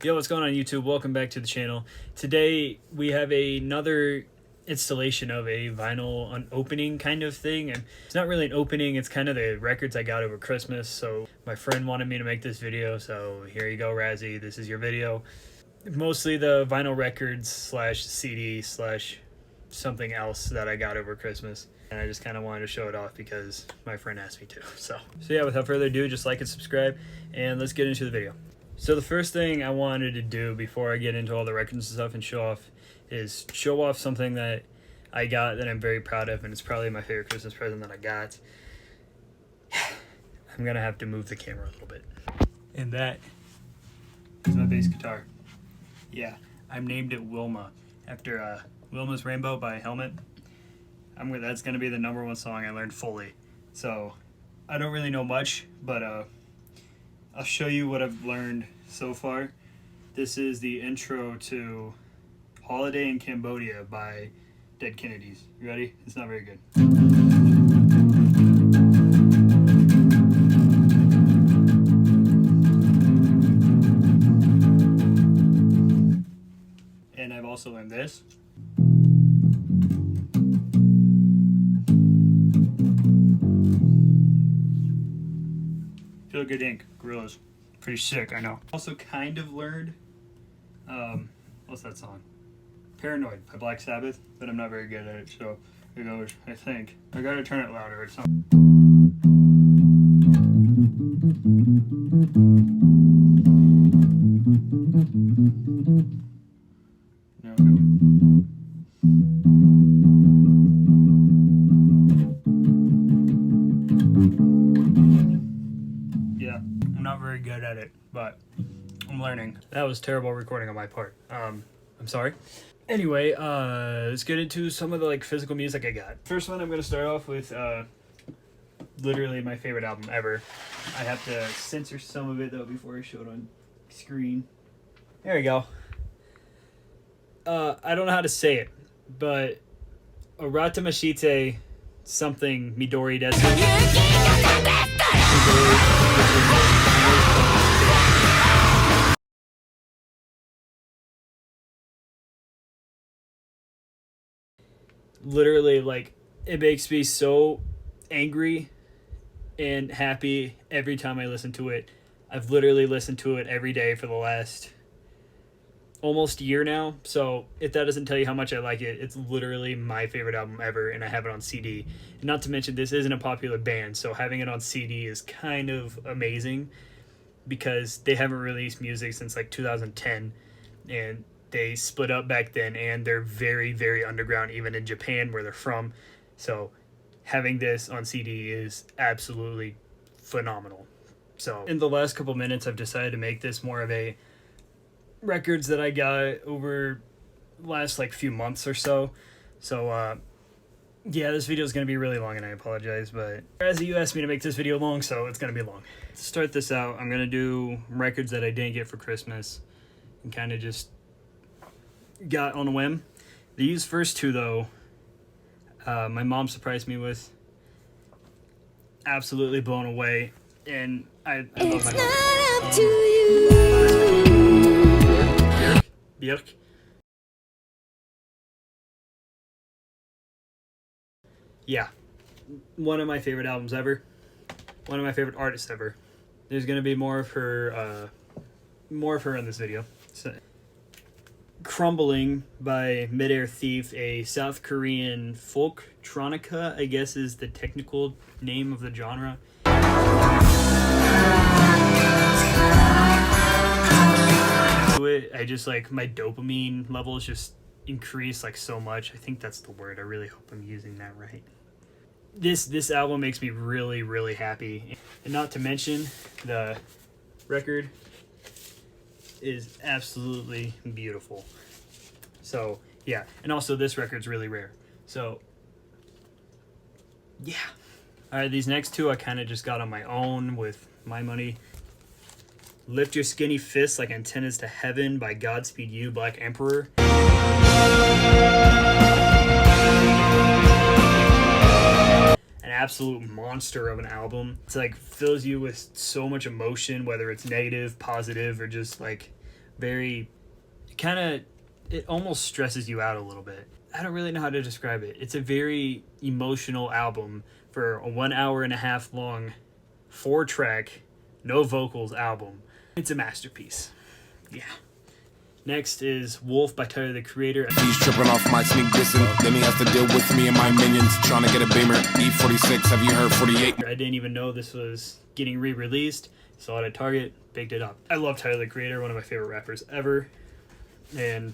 Yo, what's going on YouTube? Welcome back to the channel. Today we have another installation of a vinyl opening kind of thing, and it's not really an opening, it's kind of the records I got over Christmas. So my friend wanted me to make this video, so here you go, Razzie, this is your video. Mostly the vinyl records slash CD slash something else that I got over Christmas, and I just kind of wanted to show it off because my friend asked me to. So yeah, without further ado, just like and subscribe, and let's get into the video. So the first thing I wanted to do before I get into all the records and stuff and show off something that I got that I'm very proud of, and it's probably my favorite Christmas present that I got. I'm gonna have to move the camera a little bit. And that is my bass guitar. Yeah, I named it Wilma after Wilma's Rainbow by Helmet. That's gonna be the #1 song I learned fully. So I don't really know much, but I'll show you what I've learned so far. This is the intro to Holiday in Cambodia by Dead Kennedys. You ready? It's not very good. And I've also learned this. Feel Good Inc. Gorillaz. Pretty sick, I know. Also kind of learned, what's that song? Paranoid by Black Sabbath, but I'm not very good at it, so here goes, I think. I gotta turn it louder or something. There we go. Yeah, I'm not very good at it, but I'm learning. That was terrible recording on my part. I'm sorry. Anyway, let's get into some of the physical music I got. First one, I'm gonna start off with literally my favorite album ever. I have to censor some of it though before I show it on screen. There we go. I don't know how to say it, but Orata Mashite something Midori Desu. Literally, it makes me so angry and happy every time I listen to it. I've literally listened to it every day for the last almost year now, so if that doesn't tell you how much I like it, it's literally my favorite album ever, and I have it on CD. And not to mention, this isn't a popular band, so having it on CD is kind of amazing because they haven't released music since 2010, and they split up back then, and they're very, very underground, even in Japan where they're from. So having this on CD is absolutely phenomenal. So in the last couple minutes, I've decided to make this more of a records that I got over the last few months or so. So yeah, this video is going to be really long, and I apologize, but as you asked me to make this video long, so it's going to be long. To start this out, I'm going to do records that I didn't get for Christmas and kind of just got on a whim. These first two though, my mom surprised me with. Absolutely blown away, and I love my mom. Björk. Yeah, one of my favorite albums ever. One of my favorite artists ever. There's gonna be more of her in this video. So, Crumbling by Midair Thief, a South Korean folktronica, I guess is the technical name of the genre. I just my dopamine levels just increase so much. I think that's the word. I really hope I'm using that right. This album makes me really, really happy, and not to mention the record is absolutely beautiful. So yeah, and also this record's really rare. So yeah. Alright, these next two I kind of just got on my own with my money. Lift Your Skinny Fists Like Antennas to Heaven by Godspeed You, Black Emperor. An absolute monster of an album. It's fills you with so much emotion, whether it's negative, positive, or just Very kind of, it almost stresses you out a little bit. I don't really know how to describe it. It's a very emotional album for a 1.5 hour long 4-track, no vocals album. It's a masterpiece. Yeah. Next is Wolf by Tyler the Creator. He's tripping off my sneak dissing. Then he has to deal with me and my minions. Trying to get a Beamer. E46, have you heard 48? I didn't even know this was getting re-released. Saw it at Target, picked it up. I love Tyler the Creator, one of my favorite rappers ever. And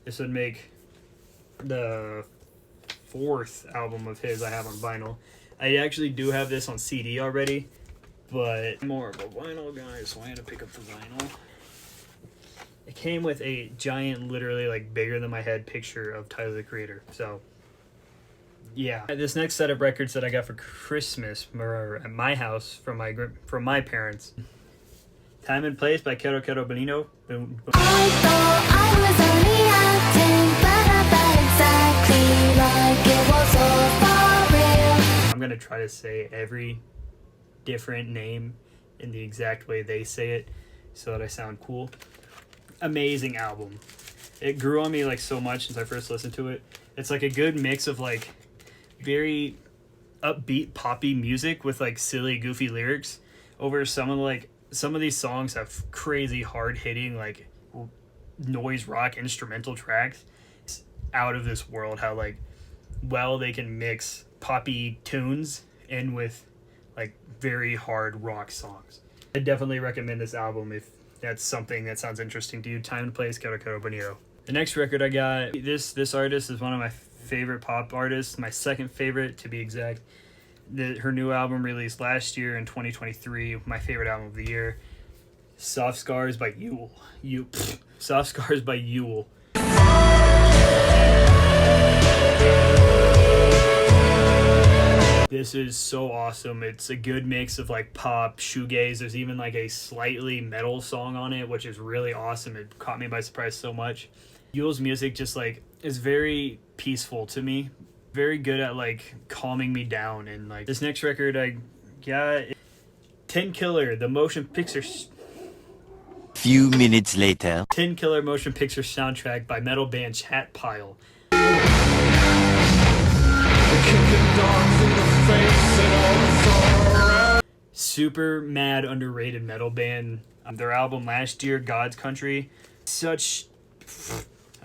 this would make the 4th album of his I have on vinyl. I actually do have this on CD already, but I'm more of a vinyl guy, so I had to pick up the vinyl. It came with a giant, literally like bigger than my head picture of Tyler the Creator. So yeah, this next set of records that I got for Christmas or at my house from my parents. Time and Place by Quero Quero Bonito. Boom, boom. I thought I was only acting, but I felt exactly like it was all for real. I'm gonna try to say every different name in the exact way they say it so that I sound cool. Amazing album. It grew on me like so much since I first listened to it. It's like a good mix of like very upbeat poppy music with like silly goofy lyrics over some of these songs have crazy hard hitting like noise rock instrumental tracks. It's out of this world how like well they can mix poppy tunes in with like very hard rock songs. I definitely recommend this album if that's something that sounds interesting to you. Time and Place, Quero Quero Bonito. The next record I got, this artist is one of my favorite pop artists, my second favorite to be exact. Her new album released last year in 2023, my favorite album of the year. Soft Scars by Yule. Soft Scars by Yule. This is so awesome. It's a good mix of like pop, shoegaze. There's even like a slightly metal song on it, which is really awesome. It caught me by surprise so much. Yule's music just like is very peaceful to me. Very good at like calming me down. And like this next record I got, Tin Killer, the motion picture. Few minutes later. Tin Killer motion picture soundtrack by metal band Chat Pile. Super mad underrated metal band. Their album last year, God's Country, I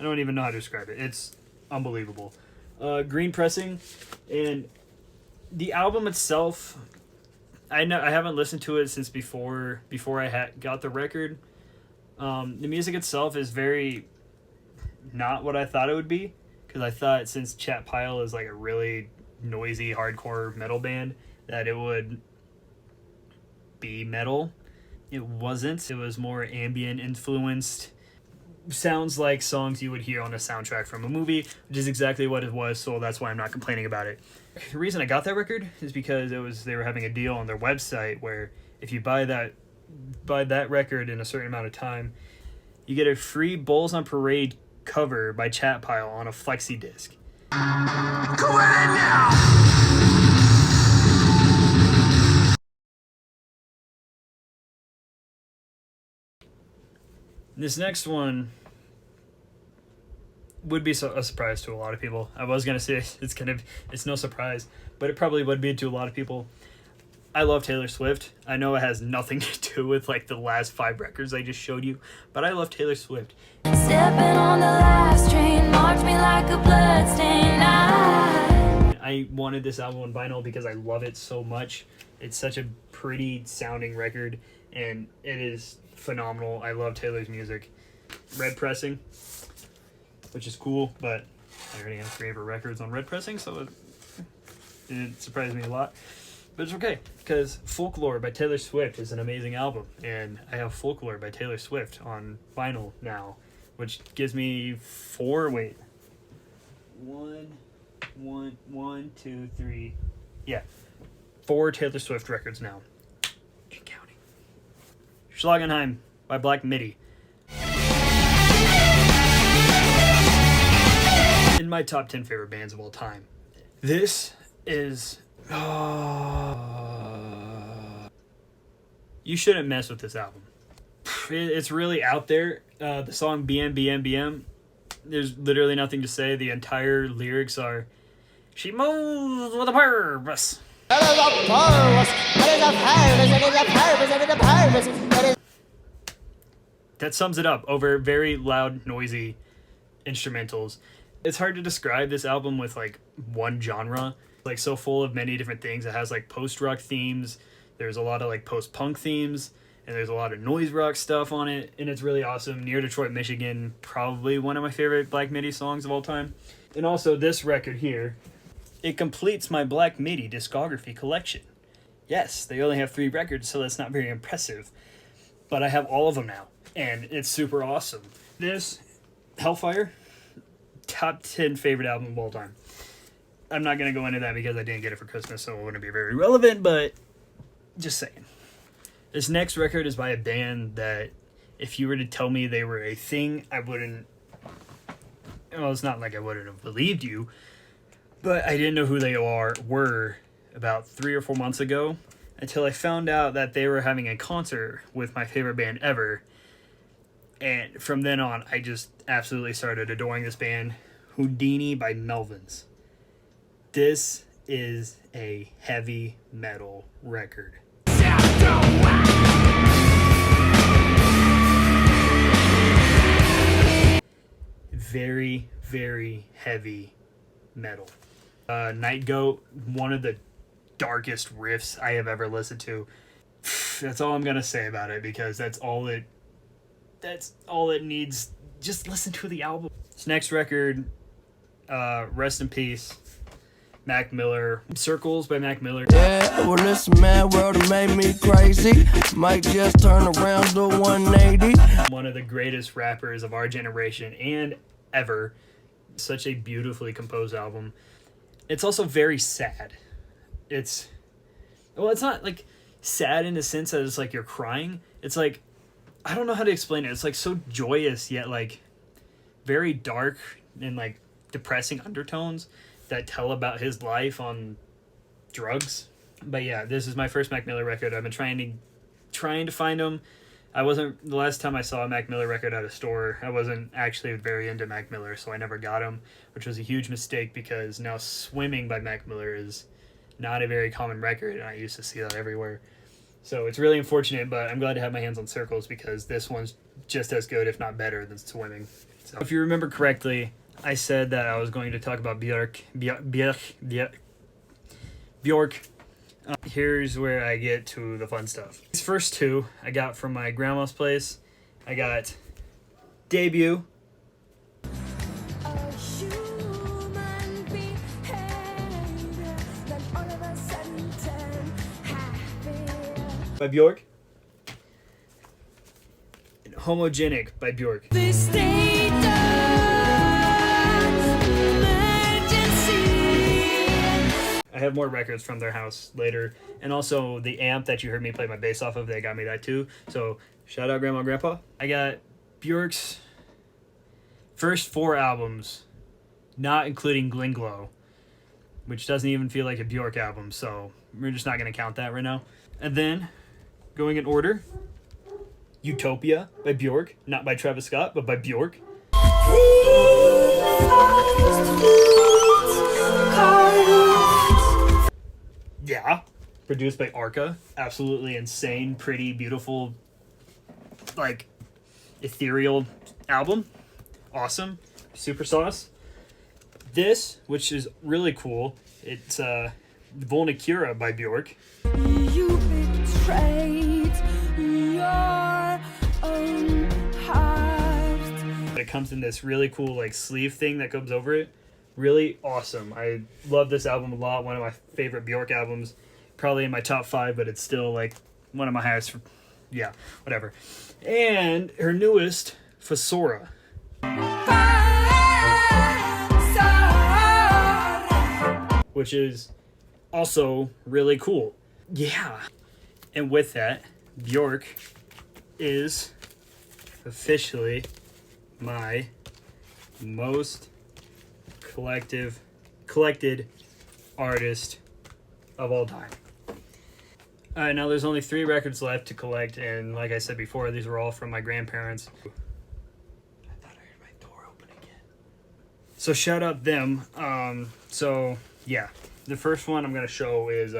don't even know how to describe it. It's unbelievable. Green pressing, and the album itself, I haven't listened to it since before I got the record. The music itself is very not what I thought it would be, because I thought since Chat Pile is like a really noisy hardcore metal band that it would be metal. It wasn't. It was more ambient influenced. Sounds like songs you would hear on a soundtrack from a movie, which is exactly what it was, so that's why I'm not complaining about it. The reason I got that record is because they were having a deal on their website where if you buy that record in a certain amount of time, you get a free Bulls on Parade cover by Chat Pile on a flexi disc. Go ahead now! This next one would be a surprise to a lot of people. I was gonna say it's no surprise, but it probably would be to a lot of people. I love Taylor Swift. I know it has nothing to do with like the last 5 records I just showed you, but I love Taylor Swift. Stepping on the last train, marked me like a bloodstained eye. I wanted this album on vinyl because I love it so much. It's such a pretty sounding record, and it is phenomenal. I love Taylor's music. Red pressing, which is cool, but I already have 3 of her records on red pressing, so it surprised me a lot. But it's okay, because Folklore by Taylor Swift is an amazing album, and I have Folklore by Taylor Swift on vinyl now, which gives me 4, wait. 1, 2, 3. Yeah. 4 Taylor Swift records now. And counting. Schlagenheim by Black Midi. In my top 10 favorite bands of all time. This is... you shouldn't mess with this album. It's really out there. The song BM BM BM, there's literally nothing to say. The entire lyrics are, she moves with a purpose. That sums it up over very loud, noisy instrumentals. It's hard to describe this album with like one genre. Like so full of many different things. It has like post-rock themes. There's a lot of like post-punk themes. And there's a lot of noise rock stuff on it. And it's really awesome. Near Detroit, Michigan, probably one of my favorite Black Midi songs of all time. And also this record here, it completes my Black Midi discography collection. Yes, they only have 3 records, so that's not very impressive. But I have all of them now. And it's super awesome. This, Hellfire, top 10 favorite album of all time. I'm not going to go into that because I didn't get it for Christmas, so it wouldn't be very relevant, but just saying. This next record is by a band that if you were to tell me they were a thing, I wouldn't... Well, it's not like I wouldn't have believed you, but I didn't know who they were about 3 or 4 months ago until I found out that they were having a concert with my favorite band ever. And from then on, I just absolutely started adoring this band, Houdini by Melvins. This is a heavy metal record. Very, very heavy metal. Night Goat, one of the darkest riffs I have ever listened to. That's all I'm gonna say about it because that's all it needs. Just listen to the album. This next record, rest in peace, Mac Miller. Circles by Mac Miller. Yeah, well, this mad world made me crazy. Might just turn around to 180. One of the greatest rappers of our generation and ever. Such a beautifully composed album. It's also very sad. It's not like sad in the sense that it's like you're crying. It's like, I don't know how to explain it. It's like so joyous yet like very dark and like depressing undertones that tell about his life on drugs. But yeah, this is my first Mac Miller record. I've been trying to find them. The last time I saw a Mac Miller record at a store, I wasn't actually very into Mac Miller, so I never got him, which was a huge mistake because now Swimming by Mac Miller is not a very common record, and I used to see that everywhere. So it's really unfortunate, but I'm glad to have my hands on Circles because this one's just as good, if not better, than Swimming. So if you remember correctly, I said that I was going to talk about Björk. Here's where I get to the fun stuff. These first 2 I got from my grandma's place. I got Debut. By Björk. And Homogenic by Björk. This state of emergency. I have more records from their house later. And also the amp that you heard me play my bass off of, they got me that too. So shout out Grandma and Grandpa. I got Björk's first 4 albums, not including Glinglow, which doesn't even feel like a Björk album. So we're just not going to count that right now. And then, going in order, Utopia by Björk. Not by Travis Scott, but by Björk. Yeah. Produced by Arca. Absolutely insane, pretty, beautiful, like, ethereal album. Awesome. Super sauce. This, which is really cool, it's Vulnicura by Björk. You betrayed your own heart. It comes in this really cool like sleeve thing that comes over it. Really awesome. I love this album a lot. One of my favorite Björk albums. Probably in my top 5, but it's still like one of my highest. Yeah, whatever. And her newest, Fosora. Which is also really cool. Yeah. And with that, Björk is officially my most collected artist of all time. All right, now there's only 3 records left to collect, and like I said before, these were all from my grandparents. I thought I heard my door open again. So shout out them. So yeah, the first one I'm gonna show is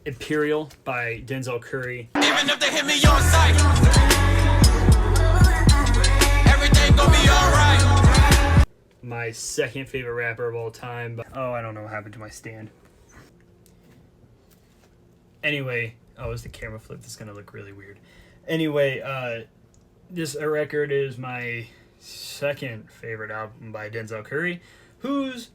Imperial by Denzel Curry. Even if they hit me on sight, everything gonna be alright. My second favorite rapper of all time. Oh, I don't know what happened to my stand. Anyway, oh, is the camera flip? This is gonna look really weird. Anyway, this record is my second favorite album by Denzel Curry, who's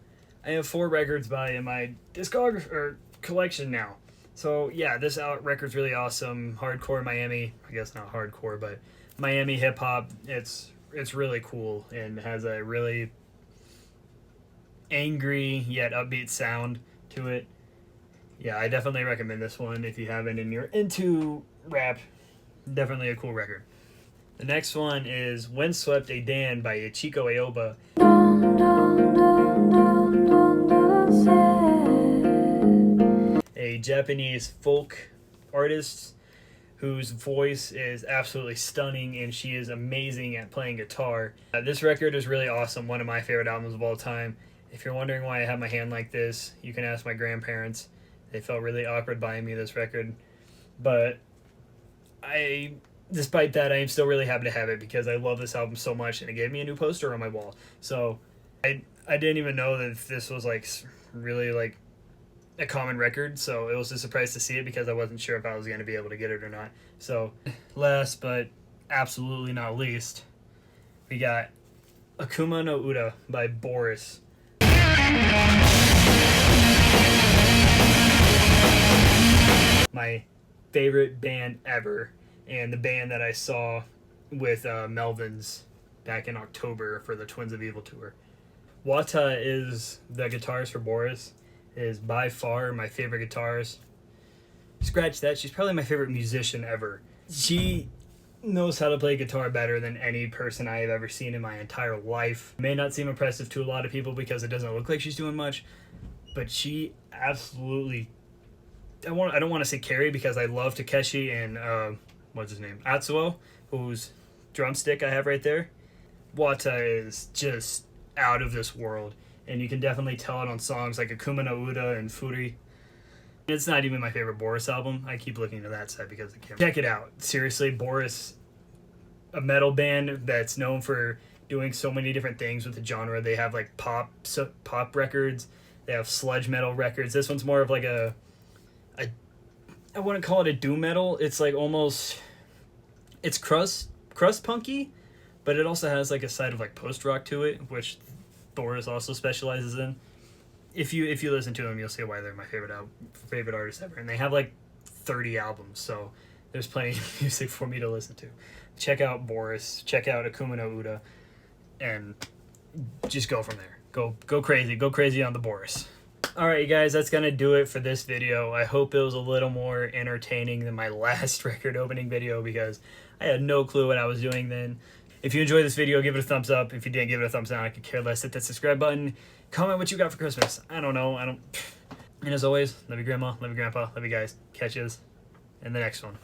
I have 4 records by in my discography or collection now. So yeah, this record's really awesome. Hardcore Miami, I guess not hardcore, but Miami hip hop. It's really cool and has a really angry yet upbeat sound to it. Yeah, I definitely recommend this one if you haven't and you're into rap. Definitely a cool record. The next one is Windswept a Dan by Ichiko Aoba. A Japanese folk artist whose voice is absolutely stunning and she is amazing at playing guitar. This record is really awesome, one of my favorite albums of all time. If you're wondering why I have my hand like this, you can ask my grandparents. They felt really awkward buying me this record. But despite that, I am still really happy to have it because I love this album so much and it gave me a new poster on my wall. So I didn't even know that this was like really like a common record, so it was a surprise to see it because I wasn't sure if I was going to be able to get it or not. So last but absolutely not least, we got Akuma no Uda by Boris. My favorite band ever, and the band that I saw with Melvins back in October for the Twins of Evil tour. Wata is the guitarist for Boris, is by far my favorite guitarist. Scratch that, she's probably my favorite musician ever. She knows how to play guitar better than any person I have ever seen in my entire life. It may not seem impressive to a lot of people because it doesn't look like she's doing much, but she absolutely... I don't want to say carry because I love Takeshi and what's his name? Atsuo, whose drumstick I have right there. Wata is just out of this world, and you can definitely tell it on songs like Akuma no Uda and Furi. It's not even my favorite Boris album. I keep looking to that side because I can't. Check it out. Seriously, Boris, a metal band that's known for doing so many different things with the genre. They have like pop records. They have sludge metal records. This one's more of like I wouldn't call it a doom metal. It's like almost, it's crust punky, but it also has like a side of like post rock to it, which Boris also specializes in. If you listen to them, you'll see why they're my favorite artist ever. And they have like 30 albums, so there's plenty of music for me to listen to. Check out Boris, check out Akuma no Uda, and just go from there. Go crazy on the Boris. Alright, you guys, that's gonna do it for this video. I hope it was a little more entertaining than my last record opening video because I had no clue what I was doing then. If you enjoyed this video, give it a thumbs up. If you didn't, give it a thumbs down. I could care less. Hit that subscribe button. Comment what you got for Christmas. I don't know. And as always, love you grandma, love you grandpa, love you guys. Catch yous in the next one.